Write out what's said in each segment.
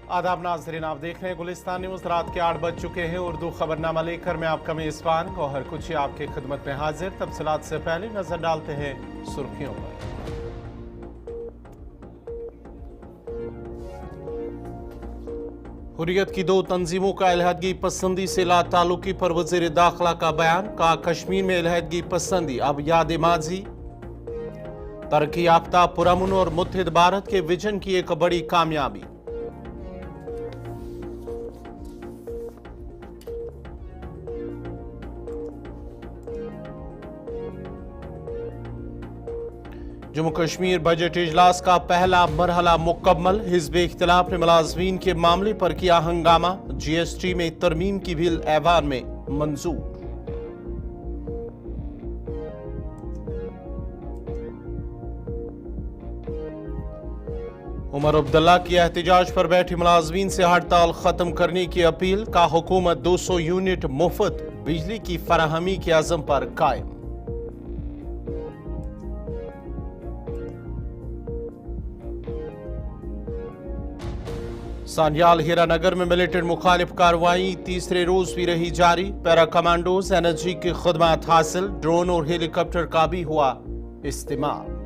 आदाब नाज़रीन, आप देख रहे हैं गुलिस्तान न्यूज़। रात के 8 बज चुके हैं। उर्दू खबरनामा लेकर मैं आपका मेज़बान गौहर कुची आपके खिदमत में हाजिर। तफसीलात से पहले नजर डालते हैं सुर्खियों पर। हुर्रियत की 2 तंजीमों का अलहदगी पसंदी से लाताल्लुकी पर वज़ीर दाखिला का बयान। कहा कश्मीर में अलहदगी पसंदी अब याद माजी। तरक्की याफ्ता पुरअमन और मुत्तहिद भारत के विजन की एक बड़ी कामयाबी। जम्मू कश्मीर बजट इजलास का पहला मरहला मुकम्मल। हिज़्ब इख्तिलाफ ने मुलाज़मीन के मामले पर किया हंगामा। GST में तरमीम की बिल ऐवान में मंजूर। उमर अब्दुल्ला की एहतजाज पर बैठी मुलाज़मीन से हड़ताल खत्म करने की अपील। का हुकूमत 200 यूनिट मुफ्त बिजली की फराहमी के अज़म पर कायम। सान्याल हीरानगर में मिलिटेंट मुखालिफ कार्रवाई तीसरे रोज भी रही जारी। पैरा कमांडोज एनर्जी की खुदमत हासिल। ड्रोन और हेलीकॉप्टर का भी हुआ इस्तेमाल।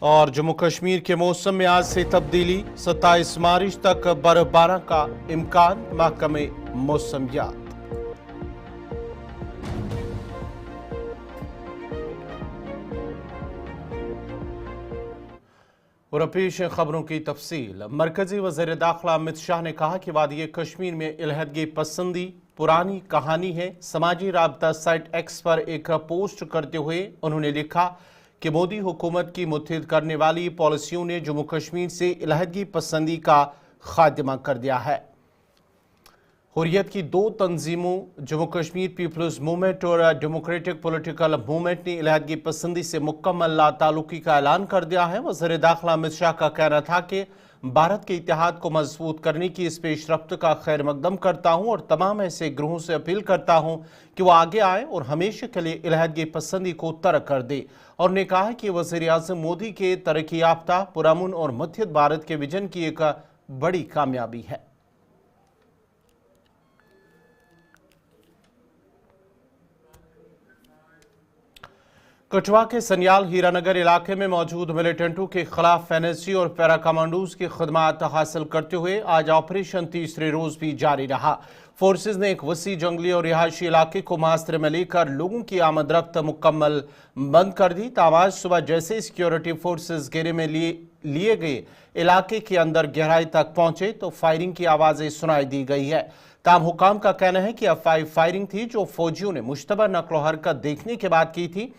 और जम्मू कश्मीर के मौसम में आज से तब्दीली। 27 मार्च तक बर्फबारी का इम्कान। महकमे मौसमियात। और पेश खबरों की तफसील। मरकजी वज़ीर दाखिला अमित शाह ने कहा कि वादी कश्मीर में अलहदगी पसंदी पुरानी कहानी है। समाजी राबता साइट एक्स पर एक पोस्ट करते हुए उन्होंने लिखा कि मोदी हुकूमत की मुत्तहिद करने वाली पॉलिसियों ने जम्मू कश्मीर से अलहदगी पसंदी का खात्मा कर दिया है। हुर्रियत की 2 तंजीमों जम्मू कश्मीर पीपल्स मूवमेंट और डेमोक्रेटिक पॉलिटिकल मूवमेंट ने अलहदगी पसंदी से मुकम्मल लाताल्लुकी का ऐलान कर दिया है। वज़ीर दाखिला अमित शाह का कहना था कि भारत के इत्तेहाद को मजबूत करने की इस पेशरफ्त का खैर मकदम करता हूँ और तमाम ऐसे ग्रोहों से अपील करता हूँ कि वो आगे आए और हमेशा के लिए अलहदगी पसंदी को तर्क कर दे। और ने कहा कि वज़ीर आज़म मोदी के तरक्की याफ्ता पुरअमन और मुत्तहिद भारत के विजन की एक बड़ी कामयाबी है। कठुआ के सन्याल हीरानगर इलाके में मौजूद मिलिटेंटों के खिलाफ एनएसजी और पैरा कमांडोज की खिदमत हासिल करते हुए आज ऑपरेशन तीसरे रोज भी जारी रहा। फोर्सेज ने एक वसी जंगली और रिहायशी इलाके को मुहासरे में लेकर लोगों की आमदरफ्त मुकम्मल बंद कर दी। तब आज सुबह जैसे सिक्योरिटी फोर्सेज घेरे में लिए गए इलाके के अंदर गहराई तक पहुंचे तो फायरिंग की आवाजें सुनाई दी गई है। ताम हुकाम का कहना है कि अफवाही फायरिंग थी जो फौजियों ने मुश्तबा नक्लो हरकत देखने के बाद की थी।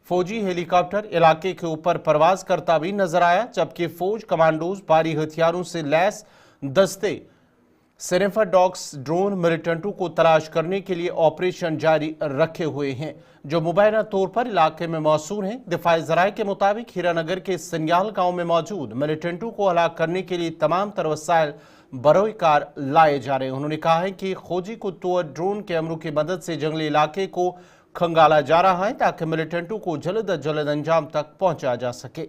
फौजी हेलीकॉप्टर इलाके के ऊपर परवाज करता भी नजर आया, जबकि फौज कमांडोज भारी हथियारों से लैस दस्ते सेनेफा डॉग्स ड्रोन मिलिटेंटों को तलाश करने के लिए ऑपरेशन जारी रखे हुए हैं जो मुबैना तौर पर इलाके में मौसूर हैं। दिफाई ज़राए के मुताबिक हीरानगर के सन्याल गांव में मौजूद मिलिटेंटों को हलाक करने के लिए तमाम तर वसाइल बरोए कार लाए जा रहे हैं। उन्होंने कहा है कि खोजी कुत्तों और ड्रोन कैमरों की मदद से जंगली इलाके को खंगाला जा रहा है ताकि मिलिटेंटों को जल्द अज जल्द अंजाम तक पहुंचा जा सके।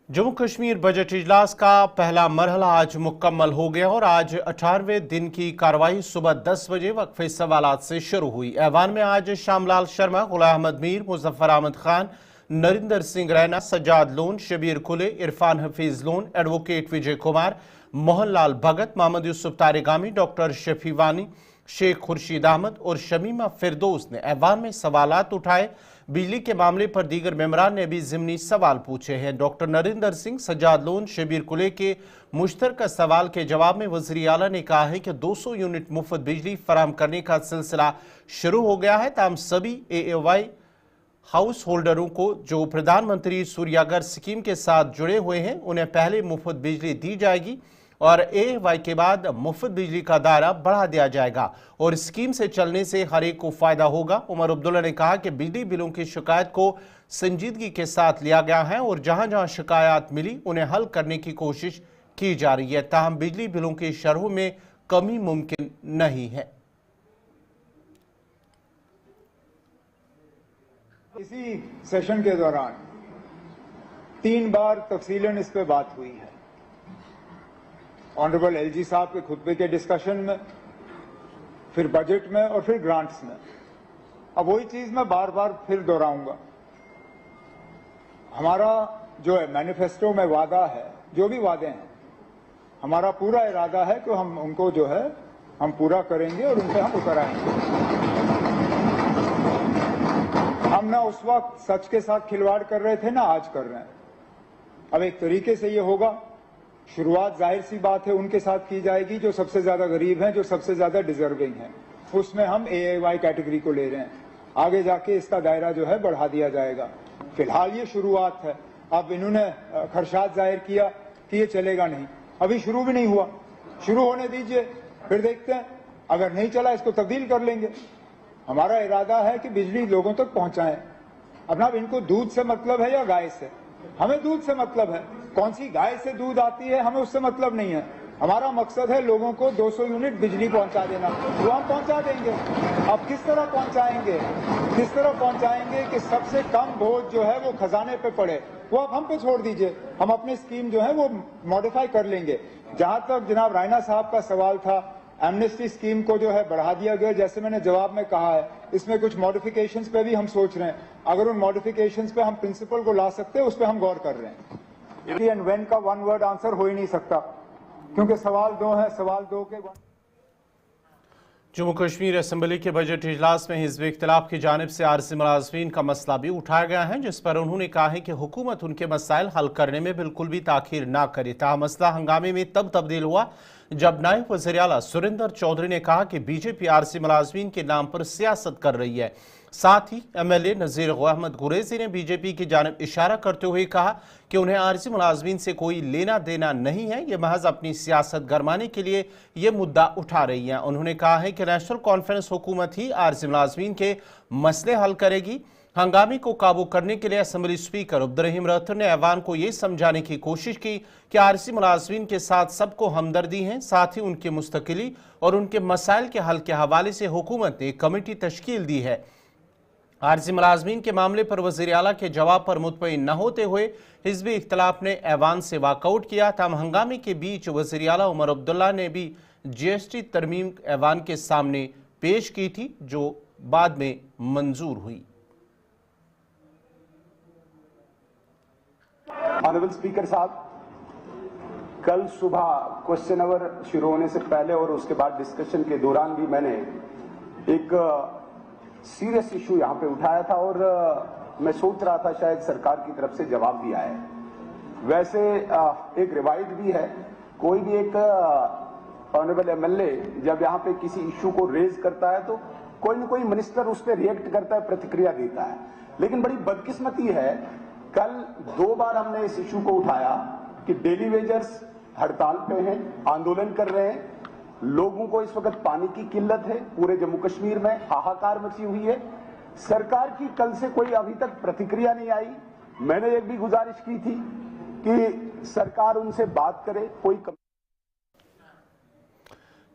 जम्मू कश्मीर बजट इजलास का पहला मरहला आज मुकम्मल हो गया और आज 18वें दिन की कार्रवाई सुबह 10 बजे वक्फे सवालात से शुरू हुई। ऐवान में आज श्यामलाल शर्मा, गुलाम अहमद मीर, मुजफ्फर अहमद खान, नरिंदर सिंह रैना, सज्जाद लोन, शबीर कुले, इरफान हफीज लोन, एडवोकेट विजय कुमार, मोहनलाल भगत, मोहम्मद यूसुफ तारिगामी, डॉक्टर शफीवानी, शेख खुर्शीद अहमद और शमीमा फिरदौस ने ऐवान में सवालात उठाए। बिजली के मामले पर दीगर मेंबरान ने भी ज़िमनी सवाल पूछे हैं। डॉक्टर नरिंदर सिंह, सज्जाद लोन, शबीर कुले के मुश्तरका सवाल के जवाब में वज़ीर आला ने कहा है कि 200 यूनिट मुफ्त बिजली फराहम करने का सिलसिला शुरू हो गया है। ताम सभी AAY हाउस होल्डरों को जो प्रधानमंत्री सूर्यागर स्कीम के साथ जुड़े हुए हैं उन्हें पहले मुफ्त बिजली दी जाएगी और AAY के बाद मुफ्त बिजली का दायरा बढ़ा दिया जाएगा और स्कीम से चलने से हर एक को फायदा होगा। उमर अब्दुल्ला ने कहा कि बिजली बिलों की शिकायत को संजीदगी के साथ लिया गया है और जहां जहां शिकायत मिली उन्हें हल करने की कोशिश की जा रही है। ताहम बिजली बिलों की शरहों में कमी मुमकिन नहीं है। इसी सेशन के दौरान 3 बार तफसीलन इस पे बात हुई है। ऑनरेबल एलजी साहब के खुतबे के डिस्कशन में, फिर बजट में और फिर ग्रांट्स में। अब वही चीज मैं बार बार फिर दोहराऊंगा। हमारा जो है मैनिफेस्टो में वादा है, जो भी वादे हैं, हमारा पूरा इरादा है कि हम उनको जो है हम पूरा करेंगे और उन पे हम उतर आएंगे। हम ना उस वक्त सच के साथ खिलवाड़ कर रहे थे, ना आज कर रहे हैं। अब एक तरीके से ये होगा, शुरुआत जाहिर सी बात है उनके साथ की जाएगी जो सबसे ज्यादा गरीब हैं, जो सबसे ज्यादा डिजर्विंग हैं। उसमें हम AAY कैटेगरी को ले रहे हैं। आगे जाके इसका दायरा जो है बढ़ा दिया जाएगा। फिलहाल ये शुरुआत है। अब इन्होंने खदशात जाहिर किया कि ये चलेगा नहीं, अभी शुरू भी नहीं हुआ। शुरू होने दीजिए, फिर देखते हैं। अगर नहीं चला इसको तब्दील कर लेंगे। हमारा इरादा है कि बिजली लोगों तक पहुंचाएं। अब ना इनको दूध से मतलब है या गाय से? हमें दूध से मतलब है। कौन सी गाय से दूध आती है हमें उससे मतलब नहीं है। हमारा मकसद है लोगों को 200 यूनिट बिजली पहुंचा देना, वो हम पहुंचा देंगे। अब किस तरह पहुंचाएंगे, किस तरह पहुंचाएंगे कि सबसे कम बोझ जो है वो खजाने पे पड़े, वो अब हम पे छोड़ दीजिए। हम अपनी स्कीम जो है वो मॉडिफाई कर लेंगे। जहां तक जनाब रायना साहब का सवाल था, एमनेस्टी स्कीम को जो है बढ़ा दिया गया, जैसे मैंने जवाब में कहा है, इसमें कुछ मॉडिफिकेशंस पे भी हम सोच रहे हैं। अगर उन मॉडिफिकेशंस पे हम प्रिंसिपल को ला सकते हैं, उस पर हम गौर कर रहे हैं। एंड व्हेन का वन वर्ड आंसर हो ही नहीं सकता, क्योंकि सवाल 2 है। सवाल 2 के जम्मू कश्मीर असम्बली के बजट इजलास में हिज़्ब इख्तिलाफ की जानिब से आरजी मुलाज़मीन का मसला भी उठाया गया है, जिस पर उन्होंने कहा है कि हुकूमत उनके मसाइल हल करने में बिल्कुल भी ताखीर ना करे। ताहम मसला हंगामे में तब तब्दील हुआ जब नायब वज़ीर आला सुरेंद्र चौधरी ने कहा कि बीजेपी आरजी मुलाज़मीन के नाम पर सियासत कर रही है। साथ ही MLA नज़ीर अहमद गुरेजी ने बीजेपी की जानिब इशारा करते हुए कहा कि उन्हें आरजी मुलाज़मीन से कोई लेना देना नहीं है, ये महज अपनी सियासत गरमाने के लिए ये मुद्दा उठा रही है। उन्होंने कहा है कि नेशनल कॉन्फ्रेंस हुकूमत ही आरजी मुलाज़मीन के मसले हल करेगी। हंगामे को काबू करने के लिए असम्बली स्पीकर अब्दुर्रहीम रतूर ने ऐवान को ये समझाने की कोशिश की कि आरजी मुलाज़मीन के साथ सबको हमदर्दी है। साथ ही उनकी मुस्तकिली और उनके मसाइल के हल के हवाले से हुकूमत ने एक कमेटी तश्कील दी है। आरजी मुलाज़मीन के मामले पर वज़ीर आला के जवाब पर मुतमईन न होते हुए हिज़्ब इख्तिलाफ ने ऐवान से वॉकआउट किया। तमाम हंगामे के बीच वज़ीर आला उमर अब्दुल्ला ने भी GST तरमीम ऐवान के सामने पेश की थी, जो बाद में मंजूर हुई। ऑनरेबल स्पीकर साहब, कल सुबह क्वेश्चन आवर शुरू होने से पहले और उसके बाद डिस्कशन के दौरान भी मैंने एक सीरियस इशू यहां पे उठाया था और मैं सोच रहा था शायद सरकार की तरफ से जवाब भी आए। वैसे एक रिवायत भी है, कोई भी एक ऑनरेबल MLA जब यहां पे किसी इशू को रेज करता है तो कोई न कोई मिनिस्टर उस पर रिएक्ट करता है, प्रतिक्रिया देता है। लेकिन बड़ी बदकिस्मती है, कल 2 बार हमने इस इशू को उठाया कि डेली वेजर्स हड़ताल पे हैं, आंदोलन कर रहे हैं, लोगों को इस वक्त पानी की किल्लत है, पूरे जम्मू कश्मीर में हाहाकार मची हुई है। सरकार की कल से कोई अभी तक प्रतिक्रिया नहीं आई। मैंने एक भी गुजारिश की थी कि सरकार उनसे बात करे, कोई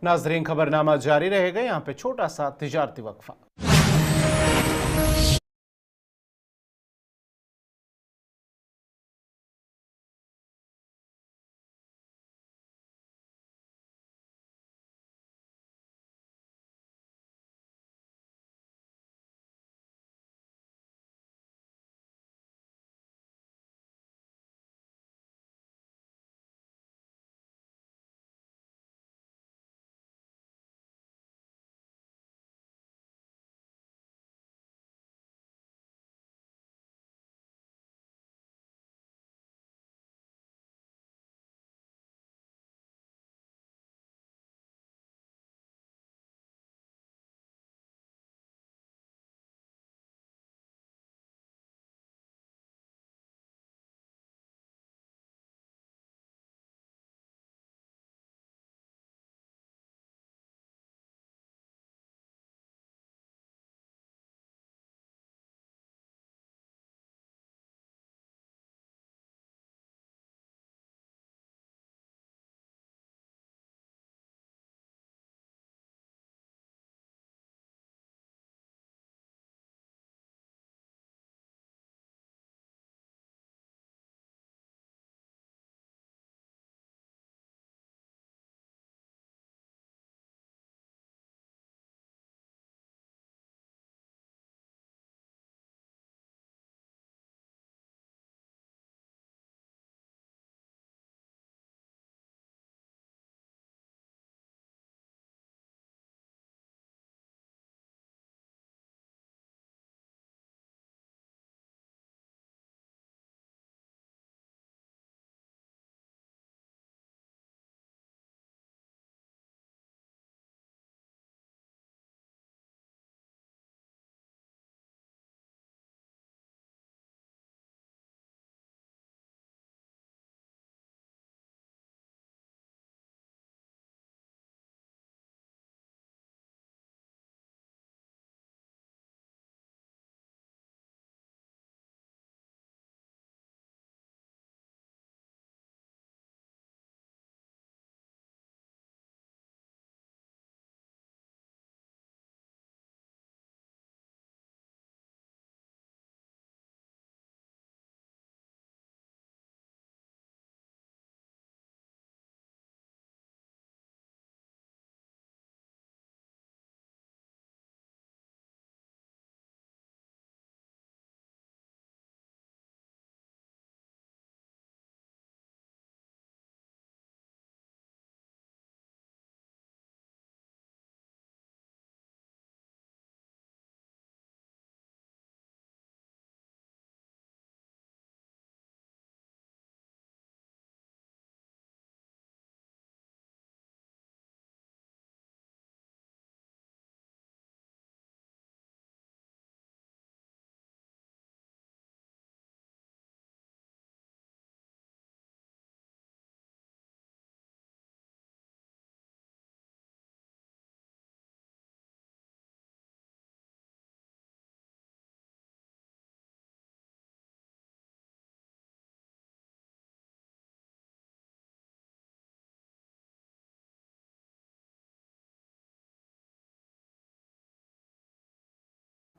नाज़रीन, खबरनामा जारी रहेगा। यहाँ पे छोटा सा तिजारती वक्फा।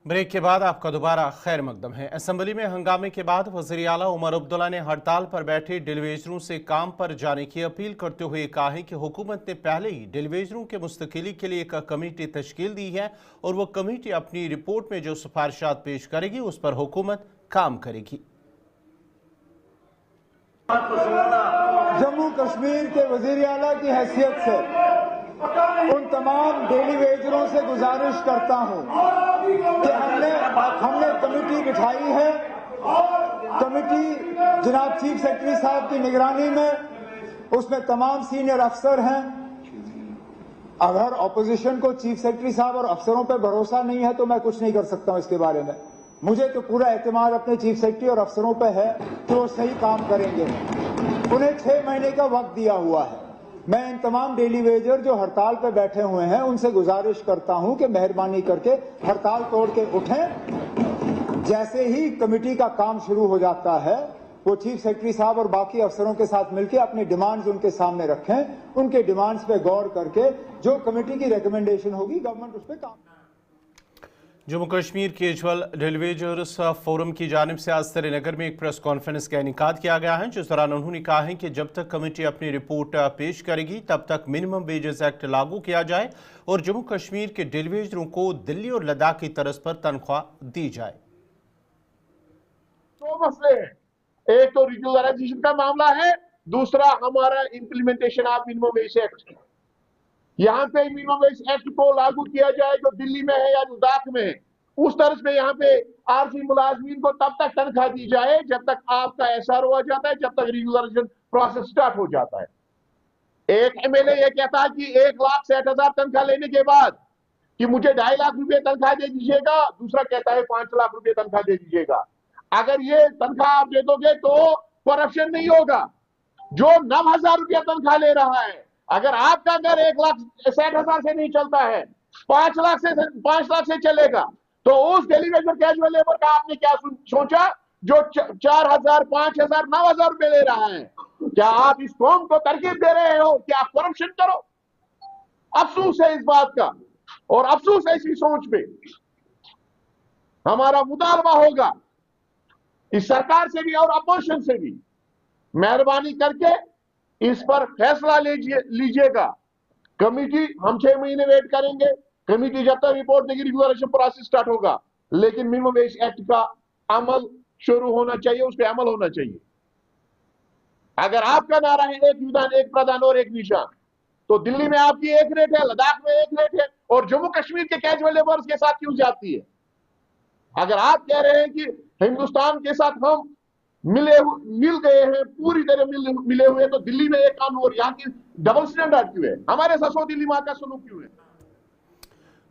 ब्रेक के बाद आपका दोबारा खैर मकदम है। असेंबली में हंगामे के बाद वज़ीर आला उमर अब्दुल्ला ने हड़ताल पर बैठे डेलीवेजरों से काम पर जाने की अपील करते हुए कहा है कि हुकूमत ने पहले ही डेलीवेजरों के मुस्तकिली के लिए एक कमेटी तश्कील दी है और वह कमेटी अपनी रिपोर्ट में जो सिफारिशात पेश करेगी उस पर हुकूमत काम करेगी। जम्मू कश्मीर के वज़ीर आला की हैसियत से उन तमाम डेलीवेजरों से गुजारिश करता हूं कि हमने कमेटी बिठाई है। कमेटी जनाब चीफ सेक्रेटरी साहब की निगरानी में, उसमें तमाम सीनियर अफसर हैं। अगर ऑपोजिशन को चीफ सेक्रेटरी साहब और अफसरों पर भरोसा नहीं है तो मैं कुछ नहीं कर सकता हूं इसके बारे में। मुझे तो पूरा एतमाद अपने चीफ सेक्रेटरी और अफसरों पर है कि वो सही काम करेंगे। उन्हें 6 महीने का वक्त दिया हुआ है। मैं इन तमाम डेलीवेजर जो हड़ताल पर बैठे हुए हैं उनसे गुजारिश करता हूं कि मेहरबानी करके हड़ताल तोड़ के उठें। जैसे ही कमेटी का काम शुरू हो जाता है वो चीफ सेक्रेटरी साहब और बाकी अफसरों के साथ मिलकर अपनी डिमांड्स उनके सामने रखें। उनके डिमांड्स पे गौर करके जो कमेटी की रिकमेंडेशन होगी गवर्नमेंट उस पर काम। जम्मू कश्मीर कैजुअल डेलीवेजर्स फोरम की जानिब से आज श्रीनगर में एक प्रेस कॉन्फ्रेंस का इनेकाद किया गया है, जिस दौरान उन्होंने कहा है कि जब तक कमेटी अपनी रिपोर्ट पेश करेगी तब तक मिनिमम वेजेस एक्ट लागू किया जाए और जम्मू कश्मीर के डेलीवेजरों को दिल्ली और लद्दाख की तर्ज पर तनख्वाह दी जाए। 2 मसले हैं, एक तो रिग्युलराइजेशन का मामला है, दूसरा हमारा implementation of minimum wage act. यहाँ पे मिनिमम वेज एक्ट को लागू किया जाए जो दिल्ली में है या लद्दाख में है, उस तरह पे यहाँ पे आरसी मुलाजमीन को तब तक तनख्वाह दी जाए जब तक आपका एसआरओ आ जाता है, जब तक रेगुलराइजेशन प्रोसेस स्टार्ट हो जाता है। एक एमएलए ये कहता है कि 1,60,000 तनख्वाह लेने के बाद कि मुझे 2.5 लाख रुपए तनख्वाह दे दीजिएगा, दूसरा कहता है 5 लाख रुपए तनख्वाह दे दीजिएगा। अगर ये तनख्वाह आप दे दोगे तो करप्शन नहीं होगा। जो 9,000 रुपया तनख्वाह ले रहा है, अगर आपका घर 1,60,000 से नहीं चलता है, 5 लाख से चलेगा, तो उस डेलीवेजर कैजुअल लेबर का आपने क्या सोचा जो 4,000, 5,000, 9,000 रुपए ले रहा है? क्या आप इस कौम को तरकीब दे रहे हो कि आप करप्शन करो? अफसोस है इस बात का और अफसोस है इसी सोच पे। हमारा मुतालबा होगा इस सरकार से भी और अपोजिशन से भी, मेहरबानी करके इस पर फैसला लीजिएगा। कमेटी हम 6 महीने वेट करेंगे, कमेटी जब तक रिपोर्ट देगी रेगुलराइजेशन प्रोसेस स्टार्ट होगा, लेकिन मिनिमम वेज एक्ट का अमल शुरू होना चाहिए, उस पर अमल होना चाहिए। अगर आपका नारा है एक विधान, एक प्रधान और एक निशान, तो दिल्ली में आपकी एक रेट है, लद्दाख में एक रेट है और जम्मू कश्मीर के कैजुअल लेबर्स के साथ क्यों जाती है? अगर आप कह रहे हैं कि हिंदुस्तान के साथ हम मिल गए हैं, पूरी तरह मिले हुए, तो दिल्ली में एक काम और यहाँ की डबल स्टैंडर्ड क्यों है? हमारे साथ दिल्ली माँ का सलूक क्यों है?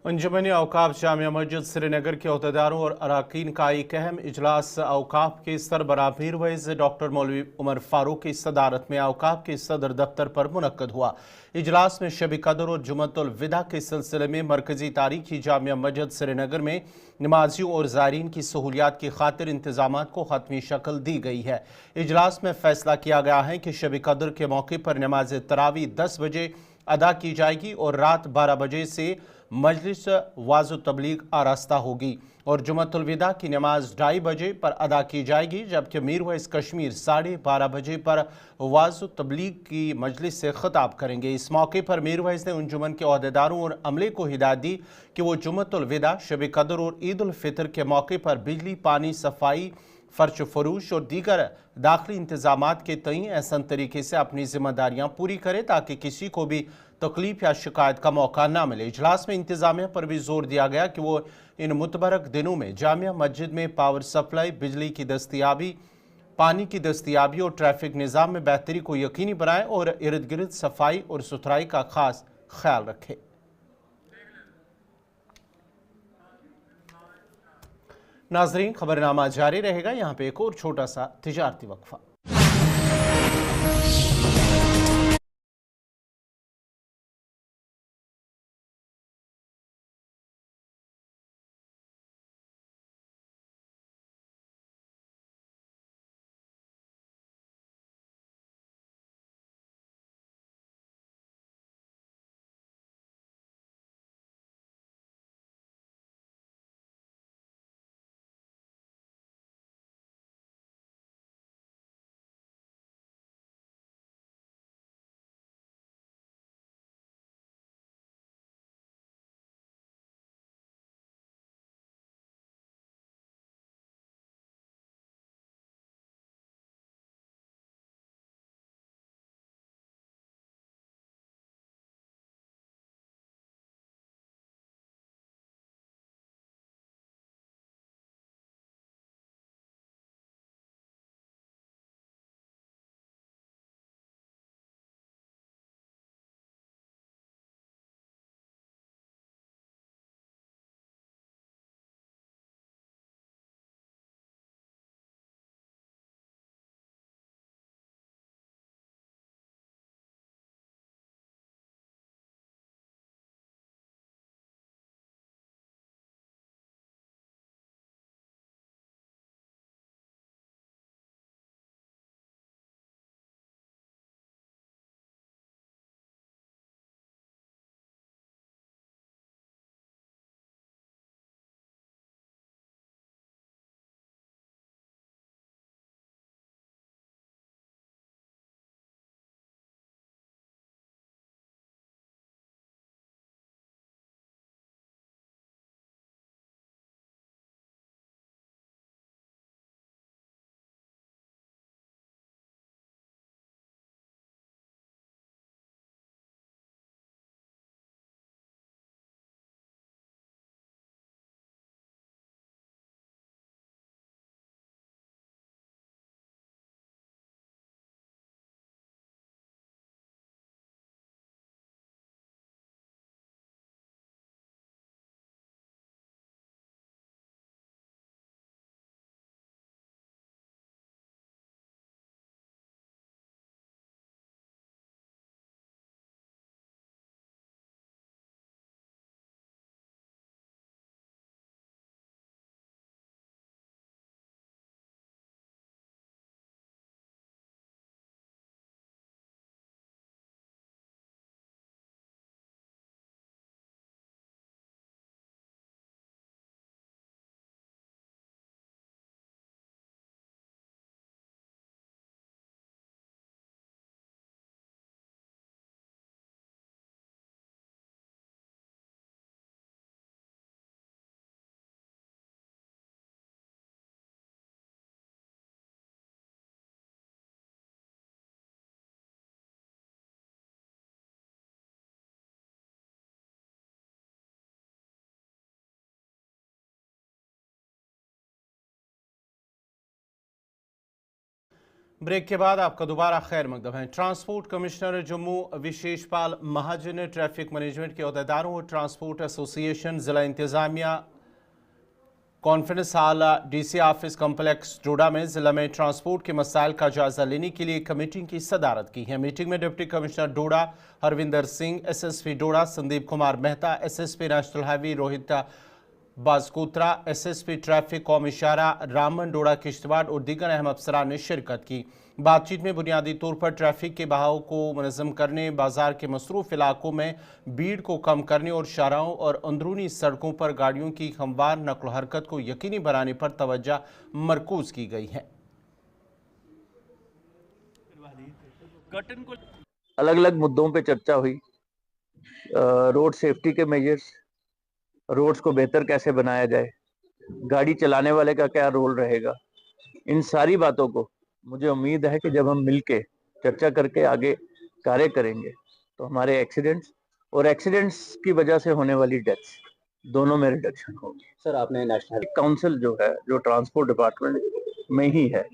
अंजुमन औकाफ जामिया मस्जिद श्रीनगर के अहदेदारों और अरकान का एक अहम इजलास औकाफ के सरबराह मीर वैज़ डॉक्टर मौलवी उमर फारूक की सदारत में औकाफ के सदर दफ्तर पर मुनक्कद हुआ। इजलास में शब कदर और जुमतुल विदा के सिलसिले में मरकजी तारीखी जामिया मस्जिद श्रीनगर में नमाजियों और ज़ायरीन की सहूलियात की खातिर इंतजामात को हतमी शक्ल दी गई है। इजलास में फैसला किया गया है कि शब कदर के मौके पर नमाज तरावी 10 बजे अदा की जाएगी और रात 12 बजे से मजलिस वाज़ तबलीग आरास्ता होगी और जुमतुल विदा की नमाज 2:30 बजे पर अदा की जाएगी, जबकि मीर वैज़ कश्मीर 12:30 बजे पर वाज़ तबलीग की मजलिस से खिताब करेंगे। इस मौके पर मीर वैज़ ने अंजुमन के अहदेदारों और अमले को हिदायत दी कि वो जुमतुल विदा, शब कदर और ईद उल फितर के मौके पर बिजली, पानी, सफाई, फर्श फरूश और दीगर दाखिली इंतजामात के तय ऐसा तरीके से अपनी जिम्मेदारियां पूरी करे ताकि किसी को भी तकलीफ या शिकायत का मौका ना मिले। इजलास में इंतजामिया पर भी जोर दिया गया कि वो इन मुतबरक दिनों में जामिया मस्जिद में पावर सप्लाई, बिजली की दस्तियाबी, पानी की दस्तियाबी और ट्रैफिक निज़ाम में बेहतरी को यकीनी बनाए और इर्द गिर्द सफाई और सुथराई का खास ख्याल रखे। नाजरीन, खबरनामा जारी रहेगा। यहाँ पे एक और छोटा सा तिजारती वक्फा। ब्रेक के बाद आपका दोबारा खैर मकदम है। ट्रांसपोर्ट कमिश्नर जम्मू विशेषपाल महाजन ने ट्रैफिक मैनेजमेंट के अहदेदारों और ट्रांसपोर्ट एसोसिएशन जिला इंतजामिया conference hall DC office complex Doda में जिला में ट्रांसपोर्ट के मसाइल का जायजा लेने के लिए एक मीटिंग की सदारत की है। मीटिंग में deputy commissioner Doda Harvinder Singh, SSP Doda Sandeep Kumar Mehta, SSP national highway Rohit Bajkotra, SSP traffic कौम इशारा रामन डोडा किश्तवाड़ और दीगर अहम अफसरान ने शिरकत की। बातचीत में बुनियादी तौर पर ट्रैफिक के बहाव को मुनज़्ज़म करने, बाजार के मसरूफ इलाकों में भीड़ को कम करने और शाहराहों और अंदरूनी सड़कों पर गाड़ियों की हमवार नकल हरकत को यकीनी बनाने पर तवज्जो मरकूज की गई है। अलग अलग मुद्दों पे चर्चा हुई। रोड सेफ्टी के मेजर्स, रोड्स को बेहतर कैसे बनाया जाए, गाड़ी चलाने वाले का क्या रोल रहेगा, इन सारी बातों को मुझे उम्मीद है कि जब हम मिलके चर्चा करके आगे कार्य करेंगे तो हमारे एक्सीडेंट्स की वजह से होने वाली डेथ्स दोनों में रिडक्शन होगी। सर, आपने नेशनल काउंसिल जो है, जो ट्रांसपोर्ट डिपार्टमेंट में ही है,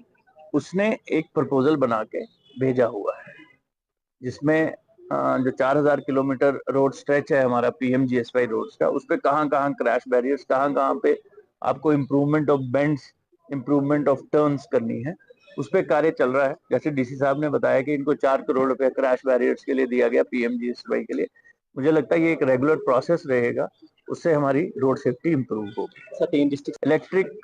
उसने एक प्रपोजल बना के भेजा हुआ है जिसमें जो 4000 किलोमीटर रोड स्ट्रेच है हमारा PMGSY रोड्स का, उस पे कहाँ क्रैश बैरियर्स, कहाँ पे आपको improvement of bends, improvement of turns करनी है, उस पे कार्य चल रहा है। जैसे डीसी साहब ने बताया कि इनको 4 करोड़ रुपए क्रैश बैरियर्स के लिए दिया गया PMGSY के लिए। मुझे लगता है ये एक रेगुलर प्रोसेस रहेगा, उससे हमारी रोड सेफ्टी इंप्रूव होगी। सर, 3 डिस्ट्रिक्ट इलेक्ट्रिक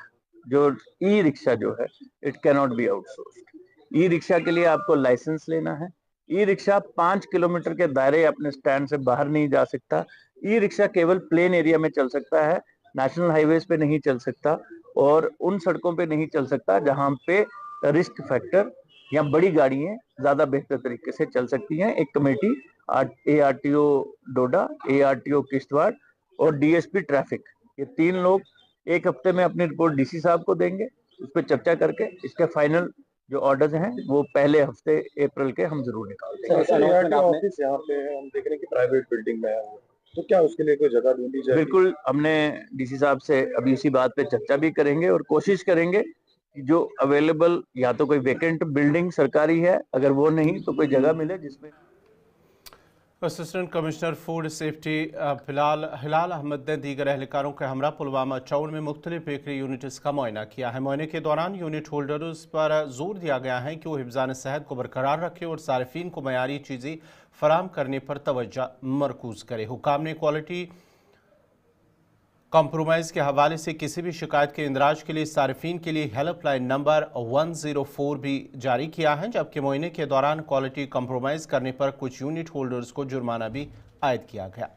जो ई रिक्शा जो है, it can not be outsourced. E rickshaw के लिए आपको लाइसेंस लेना है। ई रिक्शा 5 किलोमीटर के दायरे अपने स्टैंड से बाहर नहीं जा सकता। ई रिक्शा केवल प्लेन एरिया में चल सकता है, नेशनल हाईवेज पे नहीं चल सकता और उन सड़कों पे नहीं चल सकता जहां पे रिस्क फैक्टर या बड़ी गाड़ियां ज्यादा बेहतर तरीके से चल सकती हैं। एक कमेटी ARTO डोडा, ARTO किश्तवाड़ और DSP ट्रैफिक, ये 3 लोग एक हफ्ते में अपनी रिपोर्ट डीसी साहब को देंगे। उस पर चर्चा करके इसके फाइनल जो ऑर्डर्स हैं वो पहले हफ्ते अप्रैल के हम जरूर निकाल देंगे। ऑफिस यहाँ पे हम देख रहे हैं कि प्राइवेट बिल्डिंग में है, तो क्या उसके लिए कोई जगह ढूंढी जाए? बिल्कुल, हमने डीसी साहब से अभी इसी बात पे चर्चा भी करेंगे और कोशिश करेंगे कि जो अवेलेबल या तो कोई वेकेंट बिल्डिंग सरकारी है, अगर वो नहीं तो कोई जगह मिले जिसमें। असिस्टेंट कमिश्नर फूड सेफ्टी हिलाल अहमद ने दीगर एहलकारों के हमरा पुलवामा टाउन में मुख्तलिफ बेकरी यूनिट्स का मुआयना किया है। मुआयने के दौरान यूनिट होल्डर्स पर जोर दिया गया है कि वो हिफ्ज़ान सेहत को बरकरार रखे और सारिफीन को मयारी चीज़ें फराम करने पर तवज्जो मरकूज करे। हुकाम ने क्वालिटी कॉम्प्रोमाइज़ के हवाले से किसी भी शिकायत के इंदराज के लिए सारिफीन के लिए हेल्पलाइन नंबर 104 भी जारी किया है, जबकि मुआयने के दौरान क्वालिटी कॉम्प्रोमाइज़ करने पर कुछ यूनिट होल्डर्स को जुर्माना भी आयद किया गया।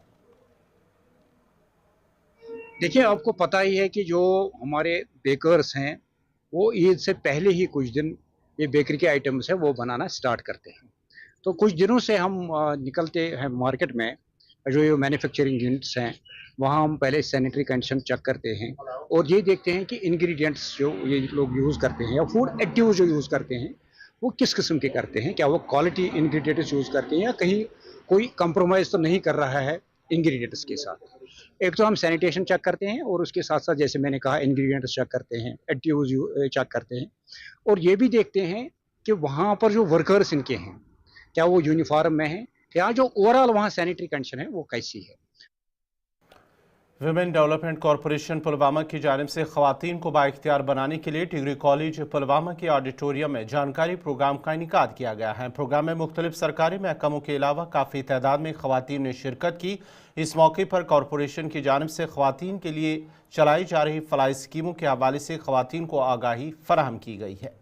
देखिए, आपको पता ही है कि जो हमारे बेकर्स हैं वो ईद से पहले ही कुछ दिन ये बेकरी के आइटम्स है वो बनाना स्टार्ट करते हैं। तो कुछ दिनों से हम निकलते हैं मार्केट में, जो ये मैन्युफैक्चरिंग यूनिट्स हैं वहाँ हम पहले सैनिटरी कंडीशन चेक करते हैं और ये देखते हैं कि इंग्रेडिएंट्स जो ये लोग यूज़ करते हैं या फूड एडिटिव जो यूज़ करते हैं वो किस किस्म के करते हैं, क्या वो क्वालिटी इंग्रेडिएंट्स यूज़ करते हैं या कहीं कोई कंप्रोमाइज़ तो नहीं कर रहा है इंग्रेडिएंट्स के साथ। एक तो हम सैनिटेशन चेक करते हैं और उसके साथ साथ जैसे मैंने कहा इंग्रेडिएंट्स चेक करते हैं, एडिटिव्स चेक करते हैं और ये भी देखते हैं कि वहाँ पर जो वर्कर्स इनके हैं क्या वो यूनिफॉर्म में हैं या जो ओवरऑल वहाँ सैनिटरी कंडीशन है वो कैसी है। विमेन डेवलपमेंट कॉरपोरेशन पुलवामा की जानिब से खवातीन को बाइख्तियार बनाने के लिए डिग्री कॉलेज पुलवामा के ऑडिटोरियम में जानकारी प्रोग्राम का इनेकाद किया गया है। प्रोग्राम में मुख्तलिफ सरकारी महकमों के अलावा काफ़ी तादाद में खवातीन ने शिरकत की। इस मौके पर कॉरपोरेशन की जानिब से खवातीन के लिए चलाई जा रही फलाही स्कीमों के हवाले से खवातीन को आगाही फराहम की गई है।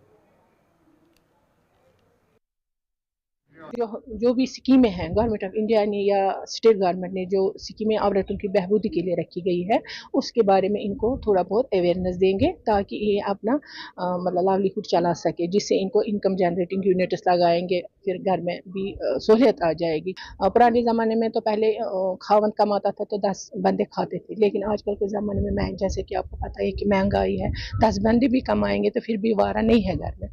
जो भी स्कीमें हैं गवर्नमेंट ऑफ इंडिया ने या स्टेट गवर्नमेंट ने जो स्कीमें औरतों की बहबूदी के लिए रखी गई है उसके बारे में इनको थोड़ा बहुत अवेयरनेस देंगे ताकि ये अपना मतलब लाइवलीहुड चला सके, जिससे इनको इनकम जनरेटिंग यूनिट्स लगाएंगे, फिर घर में भी सहूलियत आ जाएगी। पुराने ज़माने में तो पहले खावन कमाता था तो 10 बंदे खाते थे, लेकिन आजकल के ज़माने में जैसे कि आपको पता है कि महंगाई है, 10 बंदे भी कमाएंगे तो फिर भी वारा नहीं है घर में।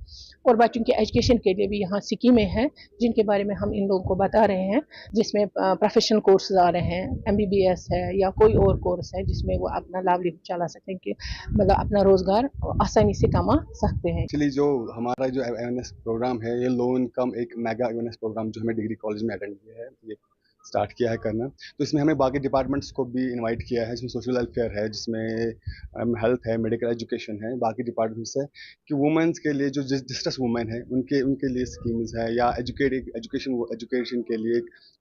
और बच्चों की एजुकेशन के लिए भी यहाँ स्कीमें हैं जिनके बारे में हम इन लोगों को बता रहे हैं, जिसमें प्रोफेशनल कोर्स आ रहे हैं, MBBS है या कोई और कोर्स है जिसमें वो अपना लाइवलीहुड चला सकते हैं, कि मतलब अपना रोजगार आसानी से कमा सकते हैं। एक्चुअली जो हमारा जो अवेयरनेस प्रोग्राम है, ये लो इनकम एक मेगा अवेयरनेस प्रोग्राम जो हमें डिग्री कॉलेज में अटेंड किया है, ये स्टार्ट किया है करना। तो इसमें हमें बाकी डिपार्टमेंट्स को भी इनवाइट किया है, जिसमें सोशल वेलफेयर है, जिसमें हेल्थ है, मेडिकल एजुकेशन है, बाकी डिपार्टमेंट्स है, कि वुमेंस के लिए जो डिस्ट्रेस वुमेन है उनके लिए स्कीम्स है, या एजुकेशन के लिए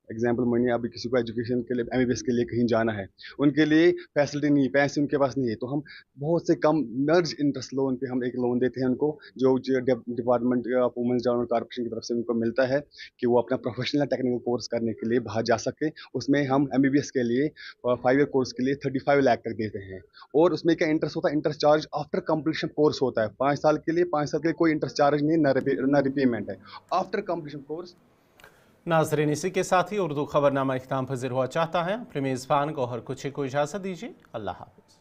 एग्जाम्पल मनी, अभी किसी को एजुकेशन के लिए MBBS के लिए कहीं जाना है, उनके लिए फैसिलिटी नहीं, पैसे उनके पास नहीं है, तो हम बहुत से कम मर्ज इंटरेस्ट लोन पे हम एक लोन देते हैं उनको, जो department of women's development corporation की तरफ से उनको मिलता है, कि वो अपना प्रोफेशनल टेक्निकल कोर्स करने के लिए बाहर जा सके। उसमें हम MBBS के लिए 5 ईयर कोर्स के लिए 35 लाख तक देते हैं, और उसमें क्या इंटरेस्ट होता है, interest charge after completion course होता है, 5 साल के लिए कोई इंटरेस्ट चार्ज नहीं, ना रिपेमेंट है आफ्टर कंप्लीशन कोर्स। नाज़रीन, इसी के साथ ही उर्दू खबरनामा इख्तिताम पज़ीर हुआ चाहता है। अपने मेज़बान गौहर कुछी को इजाज़त दीजिए। अल्लाह हाफ़िज़।